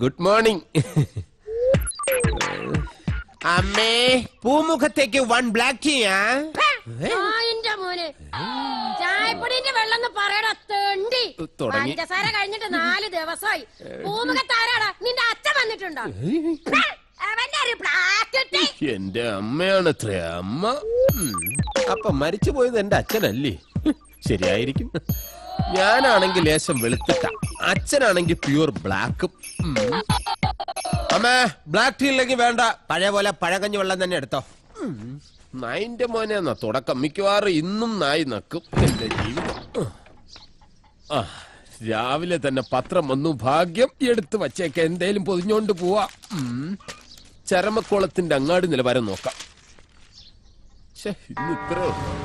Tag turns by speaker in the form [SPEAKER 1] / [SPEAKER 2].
[SPEAKER 1] Good morning. അമ്മേ, പൂമുഖത്തേക്ക് 1 black ടീയാ?
[SPEAKER 2] മോനെ ചായപ്പൊടിന്റെ വെള്ളം പറയടാ തെണ്ടി. പഞ്ചസാര കഴിഞ്ഞിട്ട് 4 ദിവസമായി. പൂമുഖത്താരാടാ? നിന്റെ അച്ഛൻ വന്നിട്ടുണ്ടോ?
[SPEAKER 1] എന്റെ അമ്മയാണത്രേ അമ്മ. അപ്പൊ മരിച്ചു പോയത് എന്റെ അച്ഛനല്ലേ? ശരിയായിരിക്കും. ഞാനാണെങ്കിൽ ലേശം വെളുത്തിട്ട, അച്ഛനാണെങ്കിൽ പ്യൂർ ബ്ലാക്കും. അമ്മേ, ബ്ലാക്ക് ടീ ഇല്ലെങ്കിൽ വേണ്ട, പഴയ പോലെ പഴകഞ്ഞി വെള്ളം തന്നെ എടുത്തോ. നായിന്റെ മോനെന്നാ തുടക്കം. മിക്കവാറും ഇന്നും നായി നക്കും എന്റെ ജീവിതം. രാവിലെ തന്നെ പത്രം വന്നു. ഭാഗ്യം, എടുത്തു വച്ചേക്ക, എന്തേലും പൊതിഞ്ഞോണ്ട് പോവാ. ചരമക്കോളത്തിന്റെ അങ്ങാടി നിലവാരം നോക്കാം. ഇന്ന് ഇത്രേ ഉള്ളൂ.